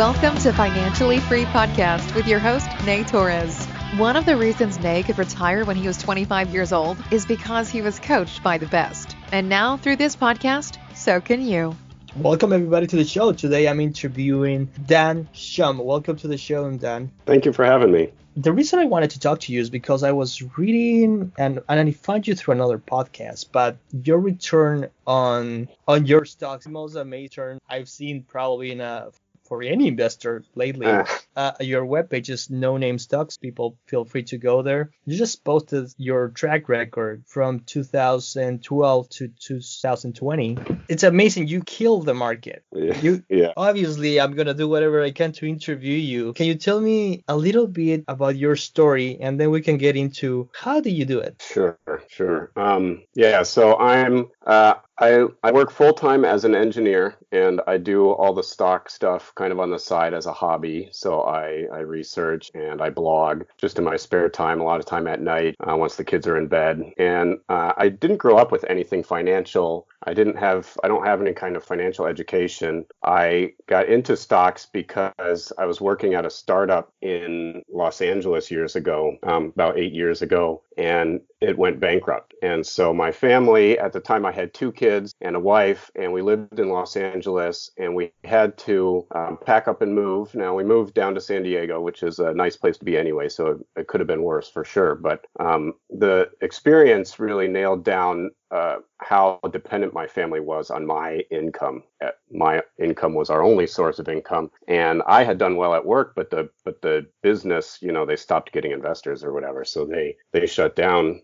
Welcome to Financially Free Podcast with your host, Nay Torres. One of the reasons Nay could retire when he was 25 years old is because he was coached by the best. And now, through this podcast, so can you. Welcome, everybody, to the show. Today, I'm interviewing Dan Schum. Welcome to the show, Dan. Thank you for having me. The reason I wanted to talk to you is because I was reading, and I found you through another podcast, but your return on your stocks, the most amazing return I've seen probably for any investor lately. Your webpage is No Name Stocks. People feel free to go there. You just posted your track record from 2012 to 2020. It's amazing. You killed the market. Yeah. Obviously, I'm going to do whatever I can to interview you. Can you tell me a little bit about your story, and then we can get into how do you do it? Sure. So I work full-time as an engineer, and I do all the stock stuff kind of on the side as a hobby. So I research and I blog just in my spare time, a lot of time at night once the kids are in bed. And I didn't grow up with anything financial. I don't have any kind of financial education. I got into stocks because I was working at a startup in Los Angeles years ago, about 8 years ago, and it went bankrupt. And so my family, at the time I had 2 kids and a wife, and we lived in Los Angeles, and we had to pack up and move. Now we moved down to San Diego, which is a nice place to be anyway, so it could have been worse for sure. But the experience really nailed down how dependent my family was on my income. My income was our only source of income, and I had done well at work, but the business, they stopped getting investors or whatever, so they shut down.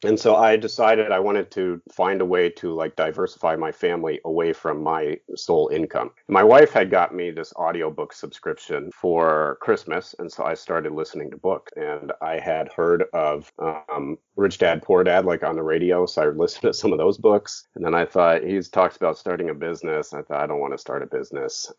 And so I decided I wanted to find a way to diversify my family away from my sole income. My wife had got me this audiobook subscription for Christmas, and so I started listening to books. And I had heard of Rich Dad, Poor Dad, on the radio, so I listened to some of those books. And then I thought, he's talks about starting a business. I thought, I don't want to start a business.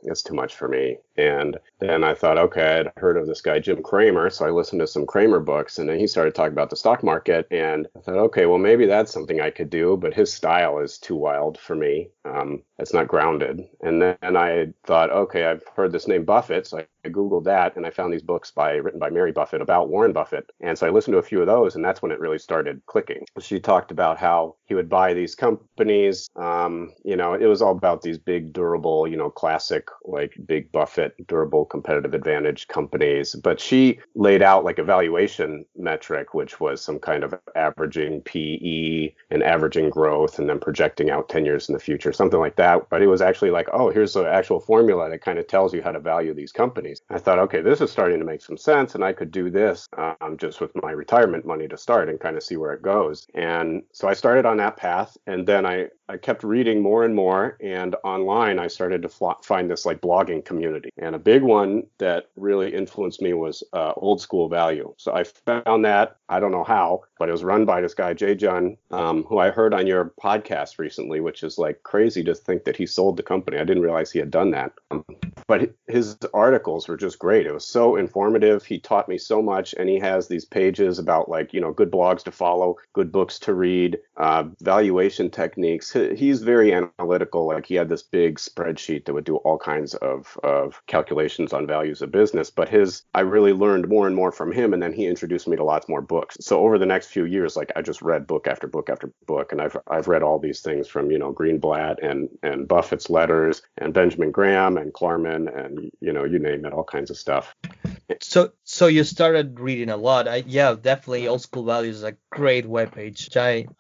It's too much for me. And then I thought, okay, I'd heard of this guy, Jim Cramer, so I listened to some Cramer books, and then he started talking about the stock market. And I thought, okay, well, maybe that's something I could do, but his style is too wild for me. It's not grounded. And then I thought, okay, I've heard this name Buffett, so I Googled that, and I found these books written by Mary Buffett about Warren Buffett. And so I listened to a few of those, and that's when it really started clicking. She talked about how he would buy these companies. It was all about these big, durable, classic, big Buffett, durable competitive advantage companies. But she laid out a valuation metric, which was some kind of averaging PE and averaging growth and then projecting out 10 years in the future, something like that. But it was actually here's the actual formula that kind of tells you how to value these companies. I thought, okay, this is starting to make some sense, and I could do this just with my retirement money to start and kind of see where it goes. And so I started on that path, and then I kept reading more and more, and online I started to find this blogging community. And a big one that really influenced me was Old School Value. So I found that, I don't know how, but it was run by this guy, Jay Jun, who I heard on your podcast recently, which is crazy to think that he sold the company. I didn't realize he had done that. But his articles were just great. It was so informative. He taught me so much, and he has these pages about good blogs to follow, good books to read, valuation techniques. He's very analytical. He had this big spreadsheet that would do all kinds of calculations on values of business. But I really learned more and more from him, and then he introduced me to lots more books. So over the next few years, I just read book after book after book, and I've read all these things from Greenblatt and Buffett's letters and Benjamin Graham and Klarman and you name it, all kinds of stuff. So you started reading a lot. Definitely Old School Value is a great webpage.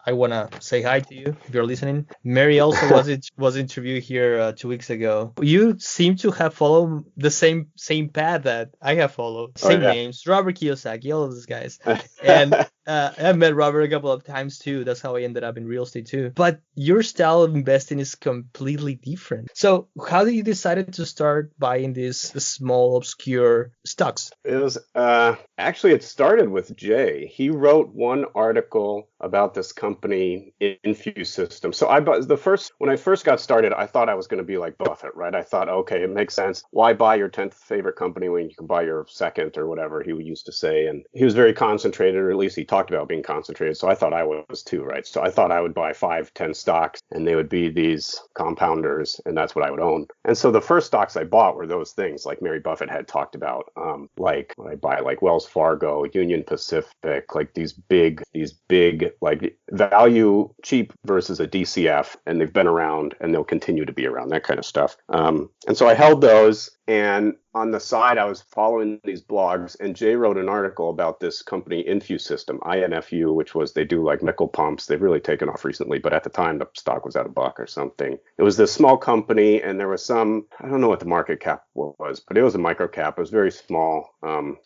I want to say hi to you if you're listening. Mary also was interviewed here 2 weeks ago. You seem to have followed the same path that I have followed. Same names, Robert Kiyosaki, all of these guys. And I've met Robert a couple of times too. That's how I ended up in real estate too. But your style of investing is completely different. So how did you decide to start buying these small, obscure stocks? It was actually, it started with Jay. He wrote one article about this company InfuSystems. So when I first got started, I thought I was going to be like Buffett, right? I thought, okay, it makes sense. Why buy your 10th favorite company when you can buy your second, or whatever he used to say? And he was very concentrated, or at least he talked about being concentrated. So I thought I was too, right? So I thought I would buy 5, 10 stocks, and they would be these compounders, and that's what I would own. And so the first stocks I bought were those things like Mary Buffett had talked about, like I buy like Wells Fargo, Union Pacific, like these big like value cheap versus a DCF, and they've been around and they'll continue to be around, that kind of stuff. And so I held those. And on the side, I was following these blogs, and Jay wrote an article about this company, InfuSystem, INFU, which was, they do like nickel pumps. They've really taken off recently, but at the time, the stock was at $1 or something. It was this small company, and there was some, I don't know what the market cap was, but it was a micro cap. It was very small.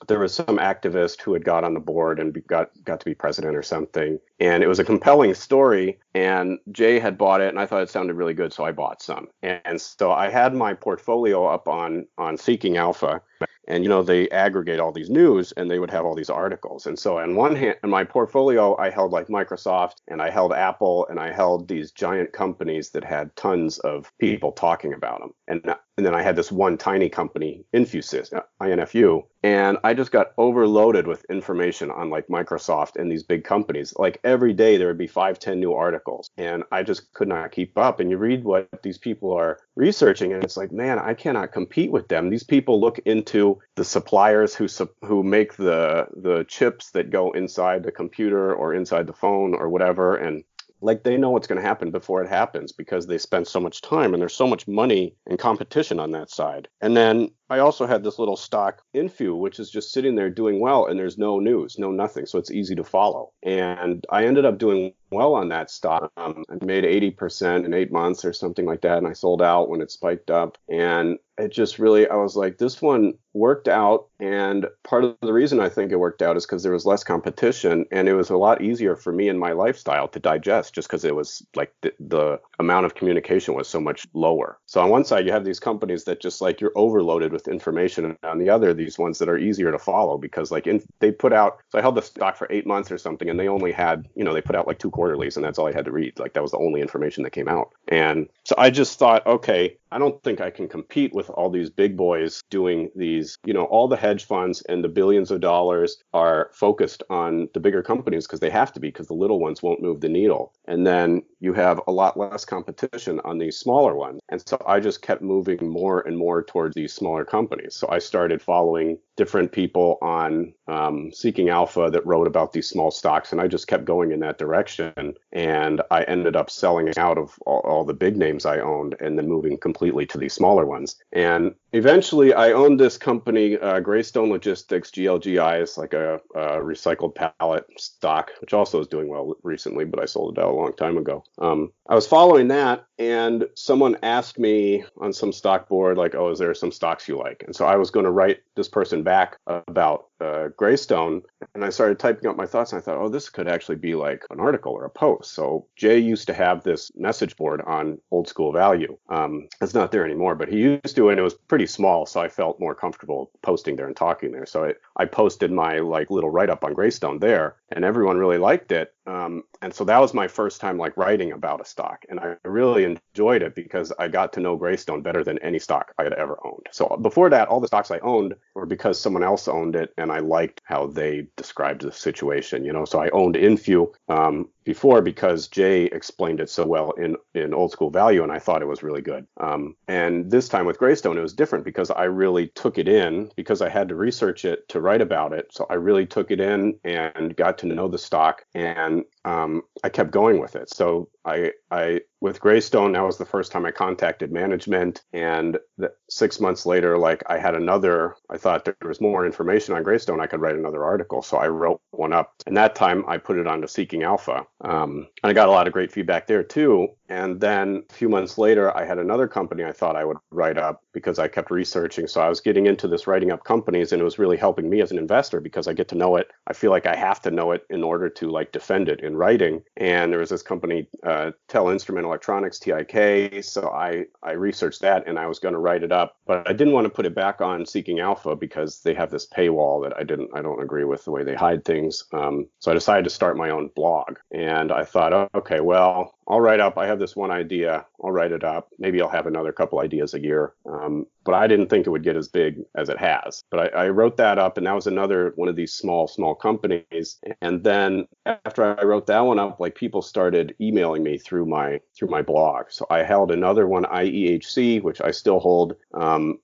There was some activist who had got on the board and got to be president or something. And it was a compelling story, and Jay had bought it, and I thought it sounded really good, so I bought some. And so I had my portfolio up on Seeking Alpha, and they aggregate all these news, and they would have all these articles. And so on one hand, in my portfolio, I held like Microsoft, and I held Apple, and I held these giant companies that had tons of people talking about them. And then I had this one tiny company, InfuSystems, INFU, and I just got overloaded with information on like Microsoft and these big companies. Like every day there would be 5, 10 new articles, and I just could not keep up. And you read what these people are researching, and it's like, man, I cannot compete with them. These people look into the suppliers who make the chips that go inside the computer or inside the phone or whatever, and like they know what's going to happen before it happens because they spend so much time and there's so much money and competition on that side. And then I also had this little stock INFU, which is just sitting there doing well, and there's no news, no nothing. So it's easy to follow. And I ended up doing well on that stock. I made 80% in 8 months or something like that. And I sold out when it spiked up. And it just really, I was like, this one worked out. And part of the reason I think it worked out is because there was less competition, and it was a lot easier for me and my lifestyle to digest, just because it was like the amount of communication was so much lower. So on one side, you have these companies that just like you're overloaded with information, and on the other, these ones that are easier to follow because like they put out, so I held the stock for 8 months or something, and they only had, they put out like 2 quarterlies, and that's all I had to read. Like that was the only information that came out. And so I just thought, okay, I don't think I can compete with all these big boys doing these, all the hedge funds and the billions of dollars are focused on the bigger companies because they have to be, because the little ones won't move the needle. And then you have a lot less competition on these smaller ones. And so I just kept moving more and more towards these smaller companies. So I started following different people on Seeking Alpha that wrote about these small stocks, and I just kept going in that direction. And I ended up selling out of all the big names I owned and then moving completely to these smaller ones. And eventually I owned this company, Greystone Logistics, GLGI, is like a recycled pallet stock, which also is doing well recently, but I sold it out a long time ago. I was following that, and someone asked me on some stock board, like, oh, is there some stocks you like? And so I was going to write this person back about Greystone, and I started typing up my thoughts, and I thought, oh, this could actually be like an article or a post. So Jay used to have this message board on Old School Value. It's not there anymore, but he used to, and it was pretty small, so I felt more comfortable posting there and talking there. So I posted my like little write-up on Greystone there, and everyone really liked it. And so that was my first time like writing about a stock, and I really enjoyed it because I got to know Greystone better than any stock I had ever owned. So before that, all the stocks I owned were because someone else owned it, and I liked how they described the situation, So I owned INFU before because Jay explained it so well in Old School Value, and I thought it was really good. And this time with Greystone, it was different because I really took it in because I had to research it to write about it. So I really took it in and got to know the stock, and I kept going with it. So I with Greystone, that was the first time I contacted management, and 6 months later, like I thought there was more information on Greystone, I could write another article. So I wrote one up, and that time I put it onto Seeking Alpha. I got a lot of great feedback there too. And then a few months later, I had another company I thought I would write up because I kept researching. So I was getting into this writing up companies, and it was really helping me as an investor because I get to know it. I feel like I have to know it in order to like defend it in writing. And there was this company, TEL-INSTRUMENT Electronics, TIKK. So I researched that and I was going to write it up, but I didn't want to put it back on Seeking Alpha because they have this paywall that I don't agree with the way they hide things. So I decided to start my own blog, and I thought, oh, okay, well, I'll write up. I have this one idea. I'll write it up. Maybe I'll have another couple ideas a year. But I didn't think it would get as big as it has. But I wrote that up, and that was another one of these small companies. And then after I wrote that one up, like people started emailing me through my blog. So I held another one, IEHC, which I still hold.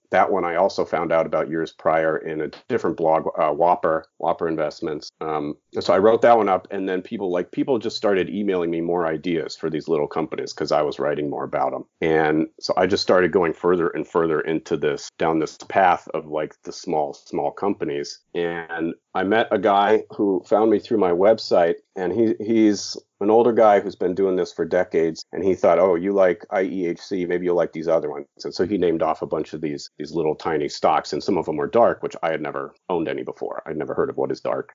That one I also found out about years prior in a different blog, Whopper Investments. So I wrote that one up, and then people just started emailing me more ideas for these little companies because I was writing more about them. And so I just started going further and further down this path of like the small companies. And I met a guy who found me through my website, and he's an older guy who's been doing this for decades, and he thought, oh, you like IEHC, maybe you'll like these other ones. And so he named off a bunch of these little tiny stocks, and some of them were dark, which I had never owned any before. I'd never heard of what is dark.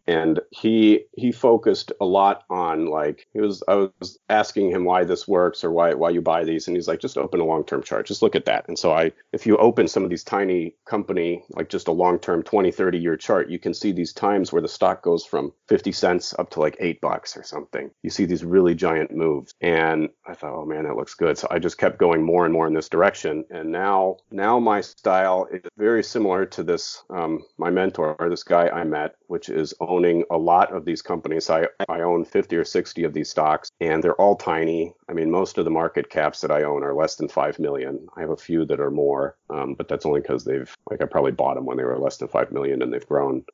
And he focused a lot on I was asking him why this works or why you buy these, and he's like, just open a long-term chart, just look at that. And so if you open some of these tiny company, like just a long-term 20, 30 year chart, you can see these times where the stock goes from 50 cents up to like $8 or something. You see these really giant moves. And I thought, oh man, that looks good. So I just kept going more and more in this direction. And now my style is very similar to this, my mentor, this guy I met, which is owning a lot of these companies. I own 50 or 60 of these stocks, and they're all tiny. I mean, most of the market caps that I own are less than 5 million. I have a few that are more, but that's only because I probably bought them when they were less than 5 million and they've grown.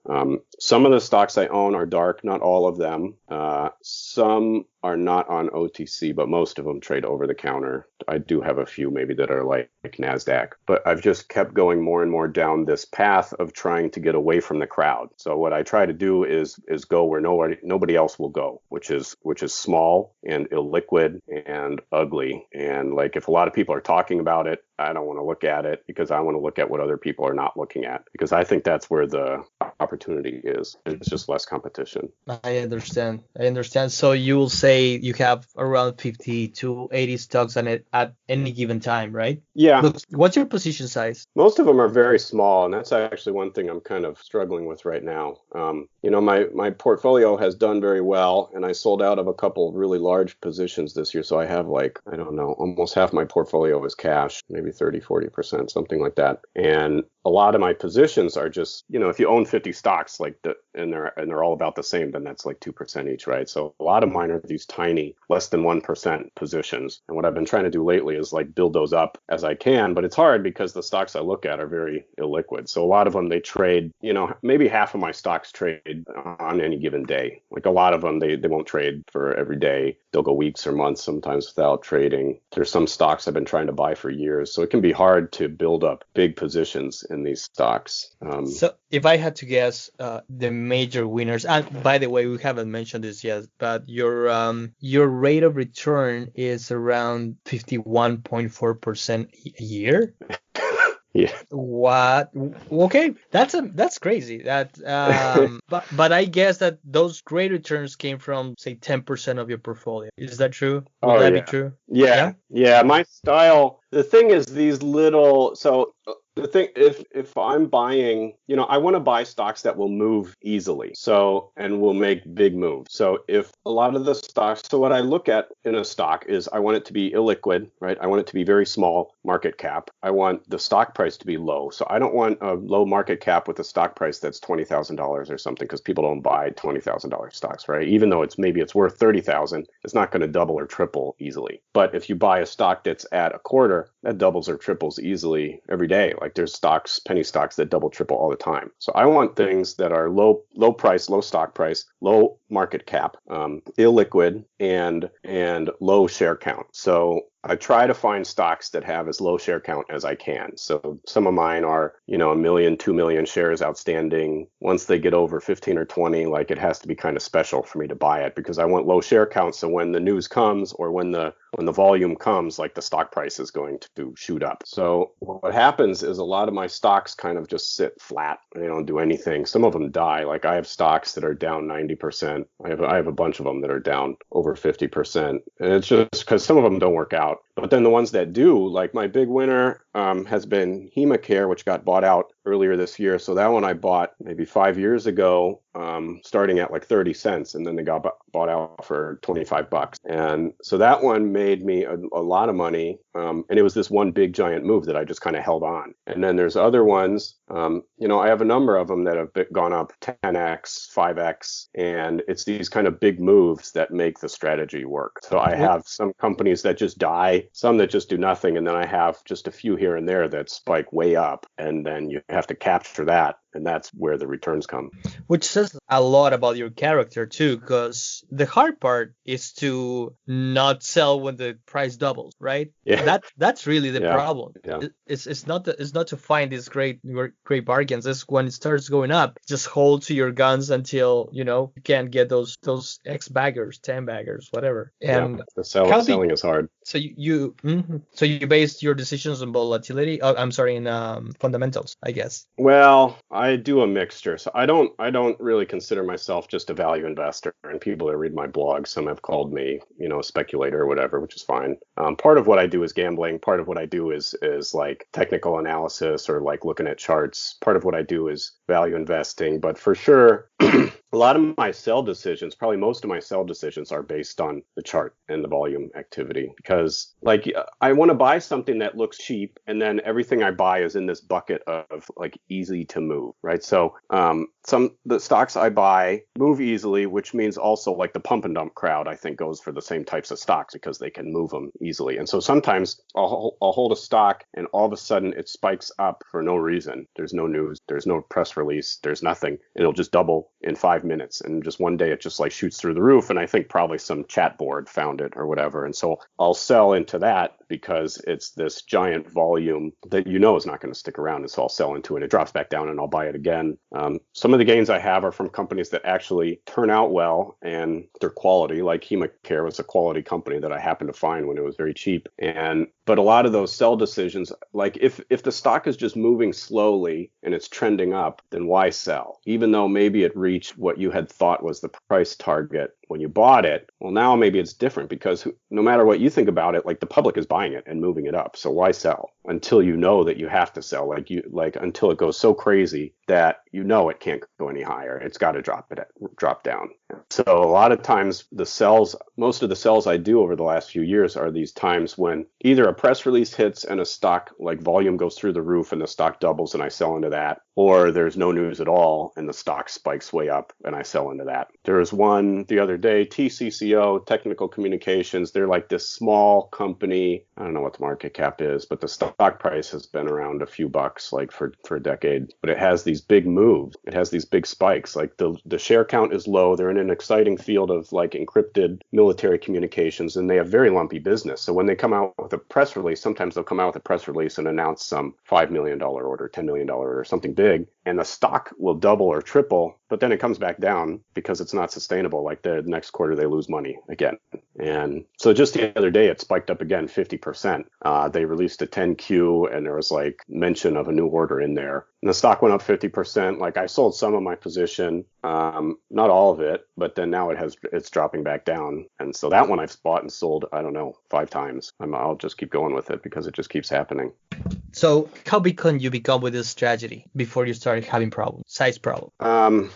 Some of the stocks I own are dark, not all of them. Some are not on OTC, but most of them trade over the counter. I do have a few maybe that are like NASDAQ, but I've just kept going more and more down this path of trying to get away from the crowd. So what I try to do is go where nobody else will go, which is small and illiquid and ugly. And like if a lot of people are talking about it, I don't want to look at it because I want to look at what other people are not looking at, because I think that's where the opportunity is. It's just less competition. I understand. So you will say you have around 50 to 80 stocks on it at any given time, right? Yeah. Look, what's your position size? Most of them are very small, and that's actually one thing I'm kind of struggling with right now. My portfolio has done very well, and I sold out of a couple of really large positions this year. So I have almost half my portfolio is cash, maybe 30-40%, something like that. And a lot of my positions are just, if you own 50 stocks and they're all about the same, then that's like 2% each, right? So a lot of mine are these tiny, less than 1% positions. And what I've been trying to do lately is like build those up as I can, but it's hard because the stocks I look at are very illiquid. So a lot of them, they trade, maybe half of my stocks trade on any given day. Like a lot of them, they won't trade for every day. They'll go weeks or months sometimes without trading. There's some stocks I've been trying to buy for years. So it can be hard to build up big positions in these stocks. So if I had to guess, the major winners, and by the way, we haven't mentioned this yet, but your rate of return is around 51.4% a year. Yeah. What? Okay, that's crazy. But I guess that those great returns came from say 10% of your portfolio. Is that true? Would that be true? Yeah. My style. The thing is, the thing, if I'm buying, I want to buy stocks that will move easily, and will make big moves. So if a lot of the stocks, so what I look at in a stock is I want it to be illiquid, right? I want it to be very small market cap. I want the stock price to be low. So I don't want a low market cap with a stock price that's $20,000 or something, because people don't buy $20,000 stocks, right? Even though it's worth $30,000, it's not going to double or triple easily. But if you buy a stock that's at a quarter, that doubles or triples easily every day. Like there's stocks, penny stocks that double, triple all the time. So I want things that are low price, low stock price, low market cap, illiquid, and low share count. So I try to find stocks that have as low share count as I can. So some of mine are, 1 million, 2 million shares outstanding. Once they get over 15 or 20, like it has to be kind of special for me to buy it because I want low share count. So when the news comes or when the volume comes, like the stock price is going to shoot up. So what happens is a lot of my stocks kind of just sit flat. They don't do anything. Some of them die. Like I have stocks that are down 90%. I have a bunch of them that are down over 50%. And it's just because some of them don't work out. But then the ones that do, like my big winner has been HemaCare, which got bought out earlier this year. So that one I bought maybe 5 years ago, starting at like 30 cents, and then they got bought out for $25. And so that one made me a lot of money. And it was this one big giant move that I just kind of held on. And then there's other ones, I have a number of them that have gone up 10x, 5x, and it's these kind of big moves that make the strategy work. So I have some companies that just die, some that just do nothing, and then I have just a few here and there that spike way up, and then you have to capture that. And that's where the returns come. Which says a lot about your character too, because the hard part is to not sell when the price doubles, right? Yeah. That's really the problem. Yeah. It's not to find these great bargains. It's when it starts going up, just hold to your guns until you can get those X baggers, 10 baggers, whatever. And the selling is hard. So you based your decisions on volatility. In fundamentals, I guess. Well, I do a mixture. So I don't really consider myself just a value investor. And people that read my blog, some have called me, a speculator or whatever, which is fine. Part of what I do is gambling. Part of what I do is like technical analysis or like looking at charts. Part of what I do is value investing. But for sure, a lot of my sell decisions, probably most of my sell decisions are based on the chart and the volume activity because like I want to buy something that looks cheap and then everything I buy is in this bucket of like easy to move, right? So the stocks I buy move easily, which means also like the pump and dump crowd, I think goes for the same types of stocks because they can move them easily. And so sometimes I'll hold a stock and all of a sudden it spikes up for no reason. There's no news, there's no press release, there's nothing. It'll just double in 5 minutes. And just one day it just like shoots through the roof. And I think probably some chat board found it or whatever. And so I'll sell into that because it's this giant volume that is not going to stick around. And so I'll sell into it. It drops back down and I'll buy it again. Some of the gains I have are from companies that actually turn out well and they're quality, like HemaCare was a quality company that I happened to find when it was very cheap. But a lot of those sell decisions, like if the stock is just moving slowly and it's trending up, then why sell? Even though maybe it reached what you had thought was the price target when you bought it. Well, now maybe it's different because no matter what you think about it, like the public is buying it and moving it up. So why sell until you know that you have to sell? Like until it goes so crazy that it can't go any higher. It's got to drop down. So a lot of times most of the sells I do over the last few years are these times when either a press release hits and a stock like volume goes through the roof and the stock doubles and I sell into that, or there's no news at all and the stock spikes way up and I sell into that. There was one the other day, TCCO, Technical Communications. They're like this small company. I don't know what the market cap is, but the stock price has been around a few bucks like for a decade. But it has these big moves. It has these big spikes. Like the share count is low. They're in an exciting field of like encrypted military communications, and they have very lumpy business. So when they come out with a press release, sometimes they'll come out with a press release and announce some $5 million order, $10 million order, something big, and the stock will double or triple, but then it comes back down because it's not sustainable. Like the next quarter, they lose money again. And so just the other day, it spiked up again 50%. They released a 10Q and there was like mention of a new order in there. And the stock went up 50%. Like I sold some of my position, not all of it, but then now it's dropping back down. And so that one I've bought and sold, I don't know, 5 times. I'll just keep going with it because it just keeps happening. So how big can you become with this strategy before you start having problems, size problems?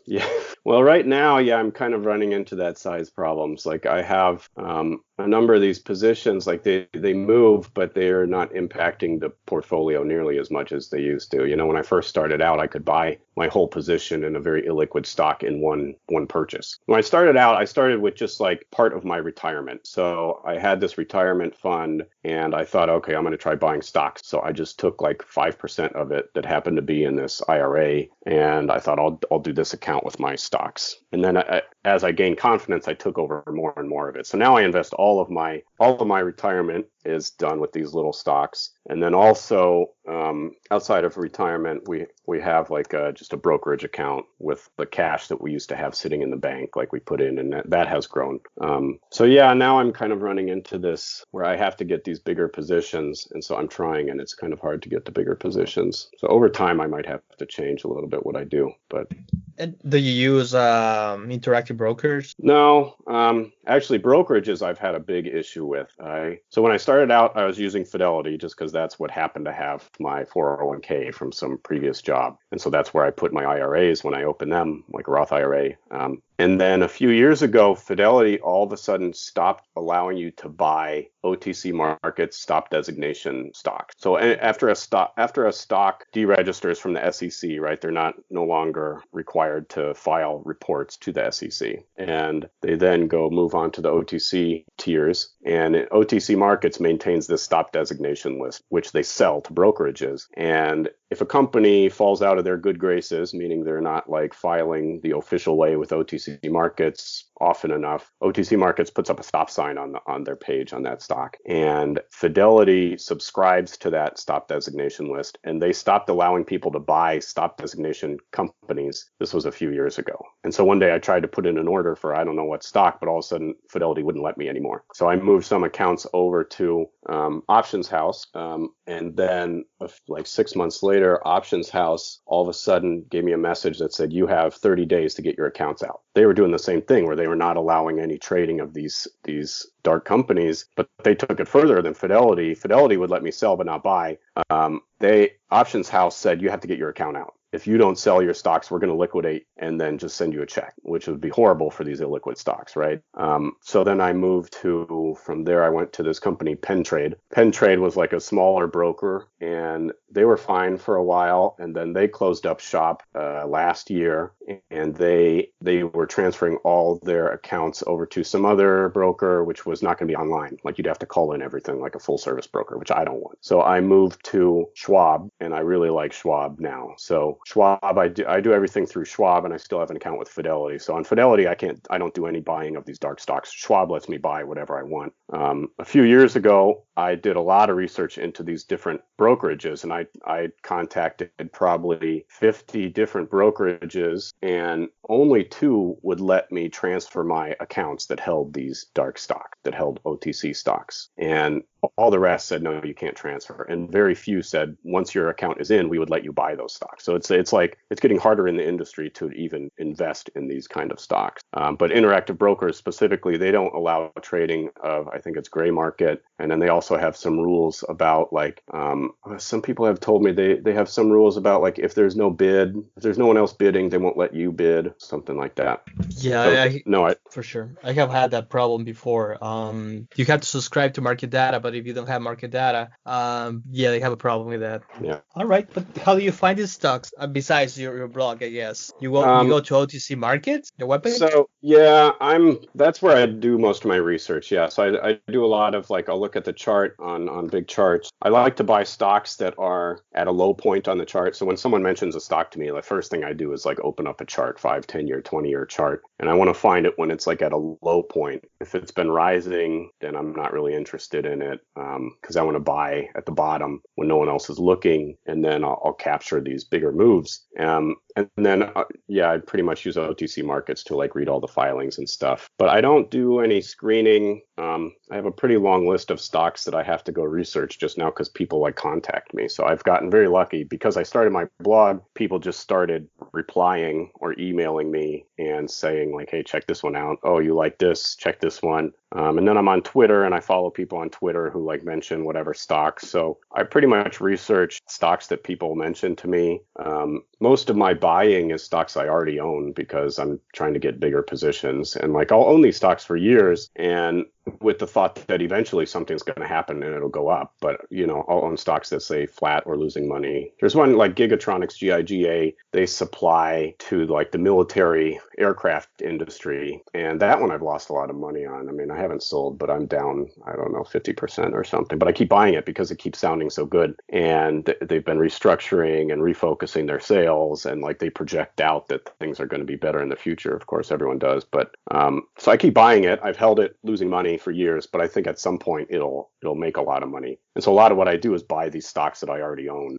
Yeah. Well, right now, I'm kind of running into that size problems. Like I have a number of these positions, like they move, but they are not impacting the portfolio nearly as much as they used to. When I first started out, I could buy my whole position in a very illiquid stock in one purchase. When I started with just like part of my retirement. So I had this retirement fund and I thought, okay, I'm going to try buying stocks. So I just took like 5% of it that happened to be in this IRA. And I thought I'll do this account with my stocks. And then as I gained confidence, I took over more and more of it. So now I invest all all of my retirement is done with these little stocks. And then also outside of retirement, we have like just a brokerage account with the cash that we used to have sitting in the bank, like we put in, and that has grown. So yeah, now I'm kind of running into this where I have to get these bigger positions, and so I'm trying, and it's kind of hard to get the bigger positions. So over time, I might have to change a little bit what I do, but. And do you use interactive brokers? No, actually, brokerages I've had a big issue with. So when I started out, I was using Fidelity just because that's what happened to have my 401k from some previous job. And so that's where I put my IRAs when I opened them, like a Roth IRA. And then a few years ago, Fidelity all of a sudden stopped allowing you to buy OTC markets stop designation stocks. So after a stock deregisters from the SEC, right, they're no longer required to file reports to the SEC. And they then move on to the OTC tiers. And OTC markets maintains this stop designation list, which they sell to brokerages. And if a company falls out of their good graces, meaning they're not like filing the official way with OTC markets often enough, OTC markets puts up a stop sign on their page on that stock. And Fidelity subscribes to that stop designation list, and they stopped allowing people to buy stop designation companies. This was a few years ago. And so one day I tried to put in an order for I don't know what stock, but all of a sudden Fidelity wouldn't let me anymore. So I moved some accounts over to Options House, and then like 6 months later, Options House all of a sudden gave me a message that said, you have 30 days to get your accounts out. They were doing the same thing where they were not allowing any trading of these dark companies, but they took it further than Fidelity. Fidelity would let me sell but not buy. Options House said you have to get your account out. If you don't sell your stocks, we're going to liquidate and then just send you a check, which would be horrible for these illiquid stocks, right? So then I moved from there, I went to this company, Pentrade. Pentrade was like a smaller broker, and they were fine for a while. And then they closed up shop last year, and they were transferring all their accounts over to some other broker, which was not going to be online. Like you'd have to call in everything like a full service broker, which I don't want. So I moved to Schwab, and I really like Schwab now. So Schwab, I do everything through Schwab, and I still have an account with Fidelity. So on Fidelity, I don't do any buying of these dark stocks. Schwab lets me buy whatever I want. A few years ago, I did a lot of research into these different brokerages, and I contacted probably 50 different brokerages, and only 2 would let me transfer my accounts that held these dark stocks, that held OTC stocks. And all the rest said, no, you can't transfer. And very few said, once your account is in, we would let you buy those stocks. So it's like it's getting harder in the industry to even invest in these kind of stocks. But interactive brokers specifically, they don't allow trading of, I think it's gray market. And then they also have some rules about like, some people have told me they have some rules about like if there's no one else bidding, they won't let you bid, something like that. Yeah, so, for sure. I have had that problem before. You have to subscribe to market data, but if you don't have market data, they have a problem with that. Yeah. All right, but how do you find these stocks besides your blog? I guess you go to OTC markets, your webpage. So yeah, that's where I do most of my research. Yeah, so I do a lot of like I'll look at the chart on big charts. I like to buy stocks that are at a low point on the chart. So when someone mentions a stock to me, the first thing I do is like open up a chart, 5, 10 year, 20 year chart, and I want to find it when it's like at a low point. If it's been rising, then I'm not really interested in it because I want to buy at the bottom when no one else is looking, and then I'll capture these bigger moves. And then, I pretty much use OTC markets to like read all the filings and stuff. But I don't do any screening. I have a pretty long list of stocks that I have to go research just now because people like contact me. So I've gotten very lucky because I started my blog. People just started replying or emailing me and saying like, hey, check this one out. Oh, you like this? Check this one. And then I'm on Twitter and I follow people on Twitter who like mention whatever stocks. So I pretty much research stocks that people mention to me. Most of my buying is stocks I already own because I'm trying to get bigger positions. And like I'll own these stocks for years and with the thought that eventually something's going to happen and it'll go up. But, I'll own stocks that say flat or losing money. There's one like Gigatronics, GIGA. They supply to like the military aircraft industry. And that one I've lost a lot of money on. I mean, I haven't sold, but I'm down, 50% or something. But I keep buying it because it keeps sounding so good. And they've been restructuring and refocusing their sales. sales and like they project out that things are going to be better in the future. Of course, everyone does. But so I keep buying it. I've held it losing money for years, but I think at some point it'll make a lot of money. And so a lot of what I do is buy these stocks that I already own.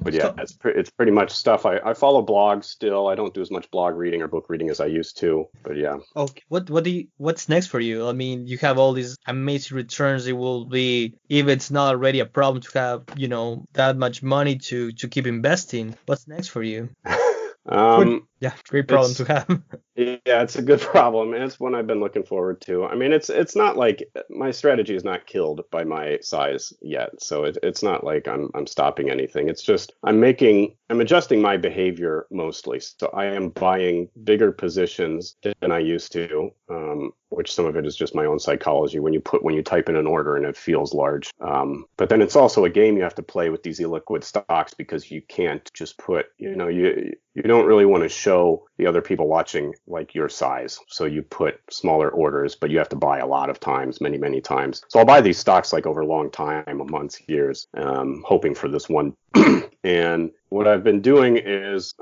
But yeah, it's pretty much stuff. I follow blogs still. I don't do as much blog reading or book reading as I used to. But yeah. Okay. What's next for you? I mean, you have all these amazing returns. It will be, if it's not already a problem to have, that much money to keep investing. What's next for you? Great problem to have. Yeah, it's a good problem, and it's one I've been looking forward to. I mean, it's not like my strategy is not killed by my size yet, so it's not like I'm stopping anything. It's just I'm adjusting my behavior mostly. So I am buying bigger positions than I used to, which some of it is just my own psychology. When you type in an order and it feels large, but then it's also a game you have to play with these illiquid stocks because you can't just put, you don't really want to show the other people watching like your size. So you put smaller orders, but you have to buy a lot of times, many, many times. So I'll buy these stocks like over a long time, months, years, hoping for this one. And what I've been doing is,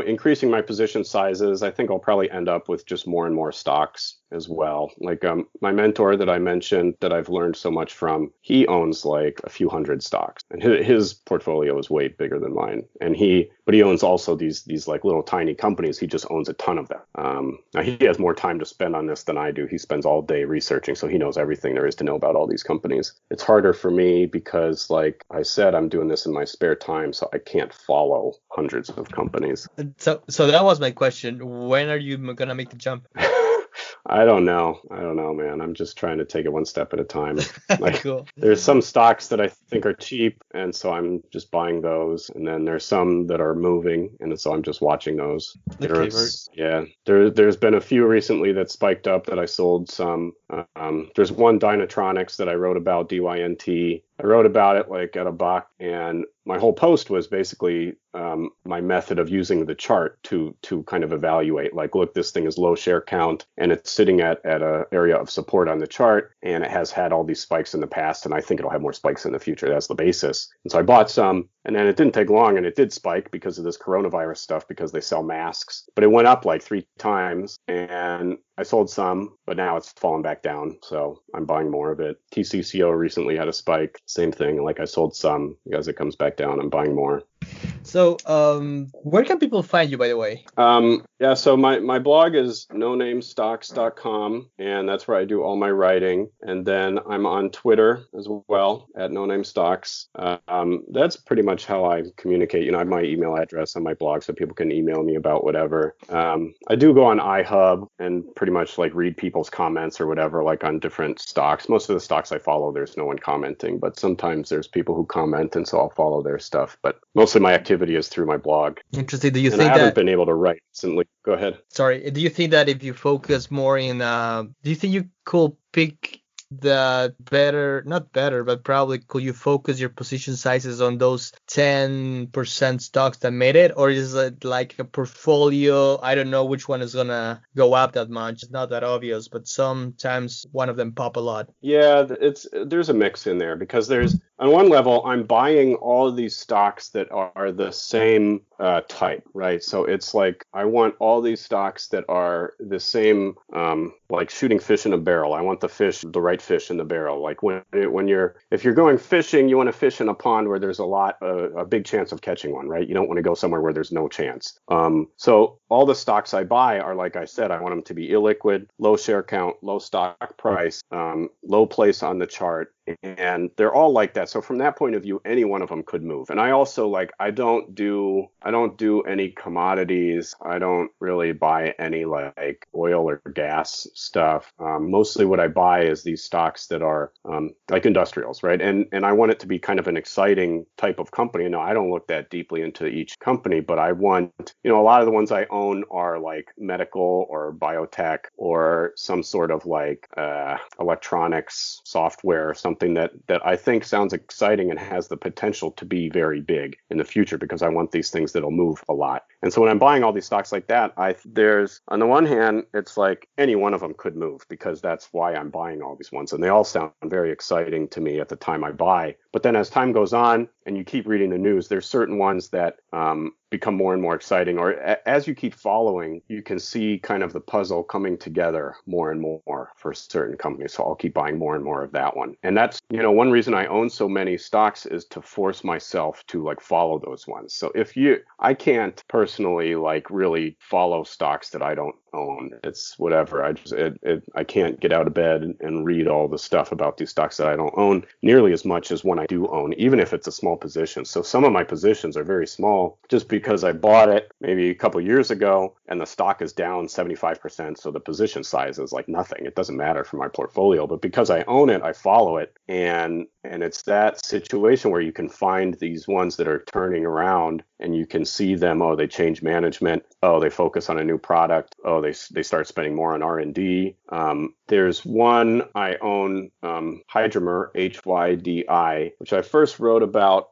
increasing my position sizes. I think I'll probably end up with just more and more stocks as well. Like my mentor that I mentioned that I've learned so much from, he owns like a few hundred stocks, and his portfolio is way bigger than mine. And but he owns also these like little tiny companies. He just owns a ton of them. Now he has more time to spend on this than I do. He spends all day researching, so he knows everything there is to know about all these companies. It's harder for me because, like I said, I'm doing this in my spare time, so I can't follow hundreds of companies. So that was my question. When are you gonna make the jump? I don't know, man. I'm just trying to take it one step at a time. Like, cool. There's some stocks that I think are cheap, and so I'm just buying those. And then there's some that are moving, and so I'm just watching those. There's been a few recently that spiked up that I sold some. There's one Dynatronics that I wrote about, DYNT. I wrote about it like at $1, and my whole post was basically my method of using the chart to kind of evaluate, like, look, this thing is low share count, and it's sitting at a area of support on the chart, and it has had all these spikes in the past, and I think it'll have more spikes in the future. That's the basis. And so I bought some, and then it didn't take long, and it did spike because of this coronavirus stuff, because they sell masks. But it went up like 3 times, and I sold some, but now it's fallen back down, so I'm buying more of it. TCCO recently had a spike. Same thing. Like, I sold some. As it comes back down, I'm buying more. So, where can people find you, by the way? So my blog is nonamestocks.com, and that's where I do all my writing. And then I'm on Twitter as well at nonamestocks. That's pretty much how I communicate. I have my email address on my blog, so people can email me about whatever. I do go on iHub and pretty much like read people's comments or whatever, like on different stocks. Most of the stocks I follow, there's no one commenting, but sometimes there's people who comment, and so I'll follow their stuff. But mostly my activity is through my blog. Interesting. Do you and think I haven't been able to write recently. Go ahead. Sorry. Do you think that if you focus more in, do you think you could pick the better, not better, but probably could you focus your position sizes on those 10% stocks that made it? Or is it like a portfolio? I don't know which one is going to go up that much. It's not that obvious, but sometimes one of them pop a lot. Yeah, there's a mix in there, because there's, on one level, I'm buying all of these stocks that are the same type, right? So it's like I want all these stocks that are the same, like shooting fish in a barrel. I want the right fish in the barrel. Like if you're going fishing, you want to fish in a pond where there's a big chance of catching one, right? You don't want to go somewhere where there's no chance. So all the stocks I buy are, like I said, I want them to be illiquid, low share count, low stock price, low place on the chart. And they're all like that. So from that point of view, any one of them could move. And I also I don't do any commodities. I don't really buy any like oil or gas stuff. Mostly what I buy is these stocks that are like industrials, right? And I want it to be kind of an exciting type of company. No, I don't look that deeply into each company, but I want, a lot of the ones I own are like medical or biotech or some sort of like electronics software, something that I think sounds exciting and has the potential to be very big in the future, because I want these things that'll move a lot. And so when I'm buying all these stocks like that, there's, on the one hand, it's like any one of them could move, because that's why I'm buying all these ones. And they all sound very exciting to me at the time I buy. But then as time goes on and you keep reading the news, there's certain ones that become more and more exciting, or as you keep following, you can see kind of the puzzle coming together more and more for certain companies. So I'll keep buying more and more of that one. And that's, one reason I own so many stocks is to force myself to like follow those ones. So I can't personally like really follow stocks that I don't own. It's whatever. I can't get out of bed and read all the stuff about these stocks that I don't own nearly as much as one I do own, even if it's a small position. So some of my positions are very small just because I bought it maybe a couple years ago and the stock is down 75%. So the position size is like nothing. It doesn't matter for my portfolio, but because I own it, I follow it. And it's that situation where you can find these ones that are turning around and you can see them. Oh, they change management. Oh, they focus on a new product. Oh, they start spending more on R&D. There's one I own, Hydromer, HYDI, which I first wrote about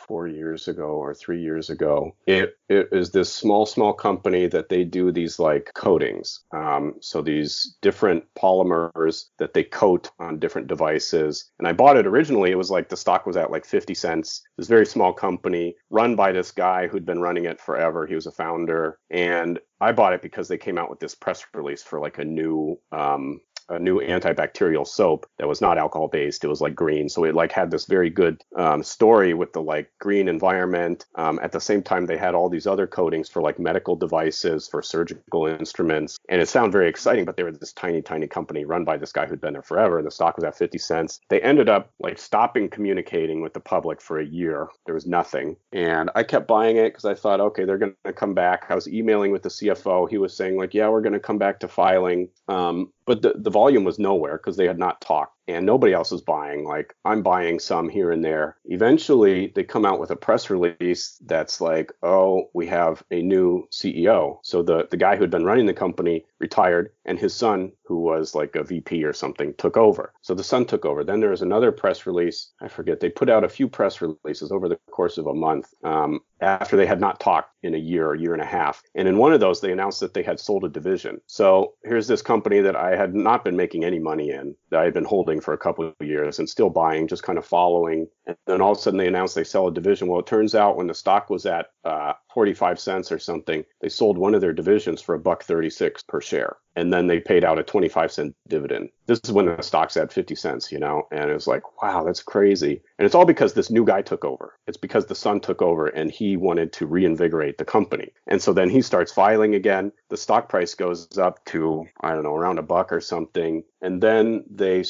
4 years ago or 3 years ago. It is this small company that they do these like coatings. So these different polymers that they coat on different devices. And I bought it originally. It was like the stock was at like 50 cents. This very small company run by this guy who'd been running it forever. He was a founder. And I bought it because they came out with this press release for like a new antibacterial soap that was not alcohol based. It was like green. So it like had this very good story with the like green environment. At the same time, they had all these other coatings for like medical devices, for surgical instruments. And it sounded very exciting, but they were this tiny company run by this guy who'd been there forever. And the stock was at 50 cents. They ended up like stopping communicating with the public for a year. There was nothing. And I kept buying it because I thought, okay, they're going to come back. I was emailing with the CFO. He was saying like, yeah, we're going to come back to filing. But the volume was nowhere because they had not talked and nobody else was buying. Like I'm buying some here and there. Eventually, they come out with a press release that's like, oh, we have a new CEO. So the guy who had been running the company retired and his son, who was like a VP or something, took over. So the son took over. Then there was another press release. I forget. They put out a few press releases over the course of a month after they had not talked in a year and a half. And in one of those, they announced that they had sold a division. So here's this company that I had not been making any money in, that I had been holding for a couple of years and still buying, just kind of following. And then all of a sudden they announced they sell a division. Well, it turns out when the stock was at 45 cents or something, they sold one of their divisions for $1.36 per share. And then they paid out a 25-cent dividend. This is when the stock's at 50 cents, and it was like, wow, that's crazy. And it's all because this new guy took over. It's because the son took over and he wanted to reinvigorate the company. And so then he starts filing again. The stock price goes up to, I don't know, around $1 or something. And then they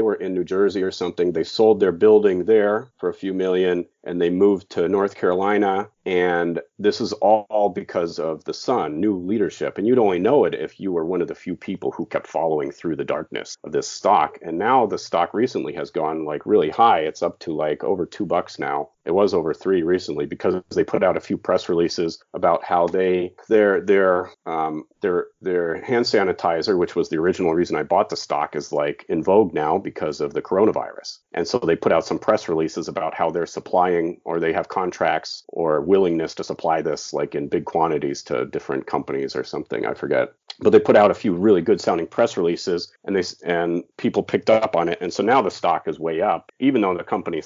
were in New Jersey or something. They sold their building there for a few million and they moved to North Carolina. And this is all because of the son, new leadership. And you'd only know it if you were one of the few people who kept following through the darkness of this stock. And now the stock recently has gone like really high. It's up to like over $2 now. It was over $3 recently because they put out a few press releases about how their hand sanitizer, which was the original reason I bought the stock, is like in vogue now because of the coronavirus. And so they put out some press releases about how they're supplying, or they have contracts or willingness to supply this like in big quantities to different companies or something. I forget. But they put out a few really good sounding press releases and people picked up on it. And so now the stock is way up, even though the company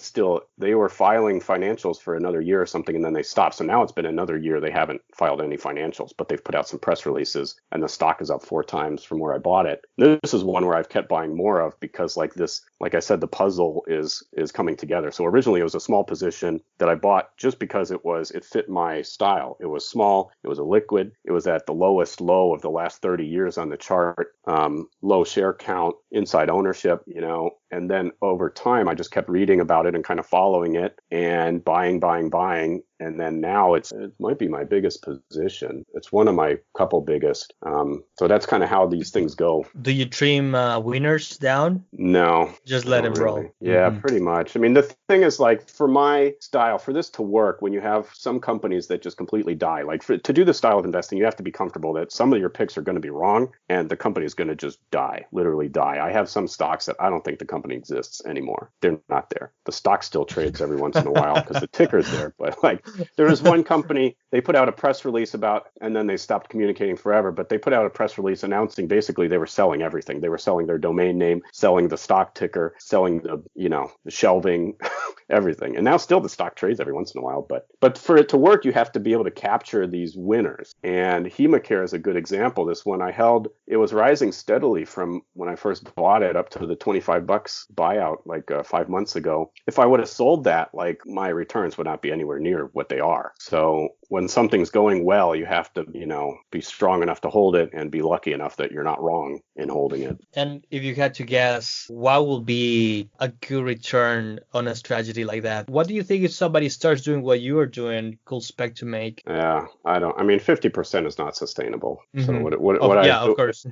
they were filing financials for another year or something, and then they stopped. So now it's been another year. They haven't filed any financials, but they've put out some press releases and the stock is up 4 times from where I bought it. This is one where I've kept buying more of because like I said, the puzzle is coming together. So originally it was a small position that I bought just because it fit my style. It was small. It was a liquid. It was at the lowest low of the last 30 years on the chart, low share count, inside ownership, and then over time, I just kept reading about it and kind of following it and buying. And then now it might be my biggest position. It's one of my couple biggest. So that's kind of how these things go. Do you trim winners down? No. Just let them roll. Yeah, pretty much. I mean, the thing is like for my style, for this to work, when you have some companies that just completely die, like to do the style of investing, you have to be comfortable that some of your picks are going to be wrong and the company is going to just die, literally die. I have some stocks that I don't think the company exists anymore. They're not there. The stock still trades every once in a while because the ticker's there. But like there was one company, they put out a press release about, and then they stopped communicating forever, but they put out a press release announcing basically they were selling everything. They were selling their domain name, selling the stock ticker, selling the shelving, everything. And now still the stock trades every once in a while, but for it to work, you have to be able to capture these winners. And HemaCare is a good example. This one I held, it was rising steadily from when I first bought it up to the $25 buyout like 5 months ago. If I would have sold that, like my returns would not be anywhere near what they are. So when something's going well, you have to, be strong enough to hold it and be lucky enough that you're not wrong in holding it. And if you had to guess, what will be a good return on a strategy like that? What do you think if somebody starts doing what you are doing could expect to make? Yeah, 50% is not sustainable. So of course.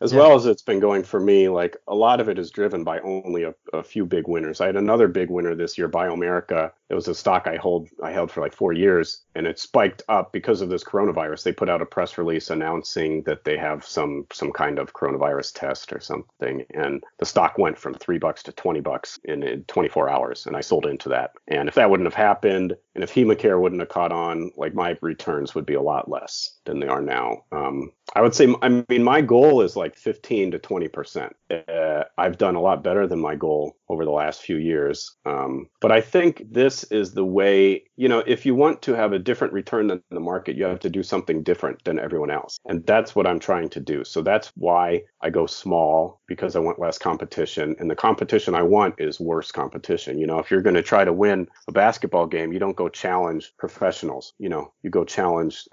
as well as it's been going for me, like a lot of it is driven by only a few big winners. I had another big winner this year, BioAmerica. It was a stock I held for like 4 years, and it spiked up because of this coronavirus. They put out a press release announcing that they have some kind of coronavirus test or something, and the stock went from $3 to $20 in 24 hours, and I sold into that. And if that wouldn't have happened, and if HemaCare wouldn't have caught on, like my returns would be a lot less than they are now. I would say, my goal is like 15 to 20%. I've done a lot better than my goal over the last few years. But I think this is the way, if you want to have a different return than the market, you have to do something different than everyone else. And that's what I'm trying to do. So that's why I go small, because I want less competition. And the competition I want is worse competition. If you're going to try to win a basketball game, you don't go challenge professionals. You go challenge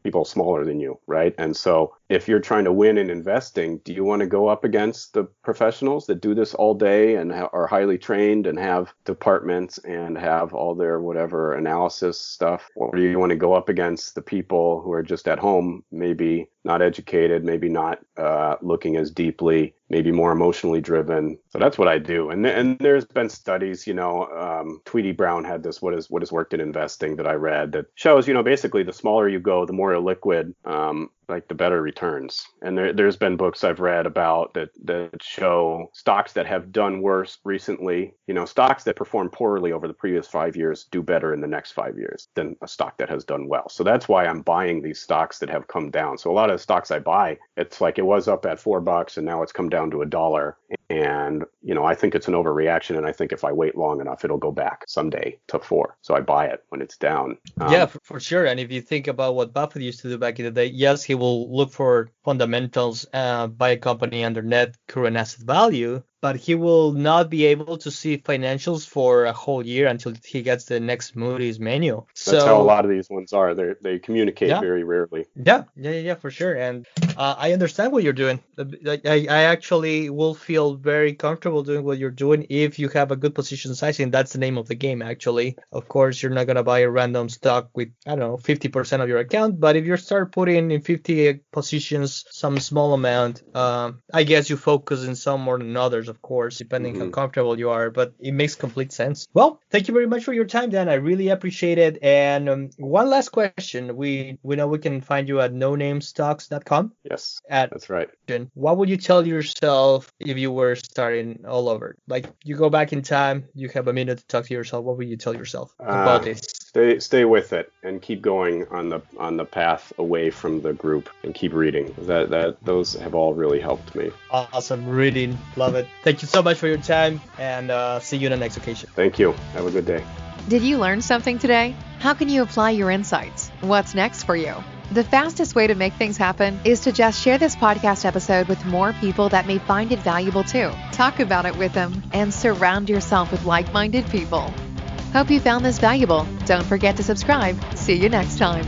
people smaller than you, right? And so if you're trying to win in investing, do you want to go up against the professionals that do this all day and are highly trained and have departments and have all their whatever analysis stuff? Or do you want to go up against the people who are just at home, maybe not educated, maybe not looking as deeply, maybe more emotionally driven? So that's what I do. And there's been studies, Tweety Brown had this, what has worked in investing, that I read, that shows, basically the smaller you go, the more illiquid, like the better returns. And there's been books I've read about that show stocks that have done worse recently, stocks that perform poorly over the previous 5 years do better in the next 5 years than a stock that has done well. So that's why I'm buying these stocks that have come down. So a lot of the stocks I buy, it's like it was up at $4 and now it's come down to $1. And, I think it's an overreaction. And I think if I wait long enough, it'll go back someday to $4. So I buy it when it's down. Yeah, for sure. And if you think about what Buffett used to do back in the day, yes, he will look for fundamentals, buy a company under net current asset value, but he will not be able to see financials for a whole year until he gets the next Moody's manual. That's how a lot of these ones are. They communicate very rarely. Yeah, for sure. And I understand what you're doing. I actually will feel very comfortable doing what you're doing if you have a good position sizing. That's the name of the game, actually. Of course, you're not going to buy a random stock with, 50% of your account. But if you start putting in 50 positions, some small amount, I guess you focus in some more than others, of course, depending how comfortable you are. But it makes complete sense. Well, thank you very much for your time, Dan. I really appreciate it. And one last question. We know we can find you at nonamestocks.com. Yes, that's right. What would you tell yourself if you were starting all over? Like, you go back in time, you have a minute to talk to yourself. What would you tell yourself about this? Stay with it and keep going on the path away from the group and keep reading. Those have all really helped me. Awesome reading, love it. Thank you so much for your time, and see you on the next occasion. Thank you. Have a good day. Did you learn something today? How can you apply your insights? What's next for you? The fastest way to make things happen is to just share this podcast episode with more people that may find it valuable too. Talk about it with them and surround yourself with like-minded people. Hope you found this valuable. Don't forget to subscribe. See you next time.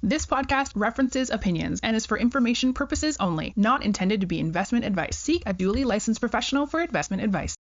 This podcast references opinions and is for information purposes only, not intended to be investment advice. Seek a duly licensed professional for investment advice.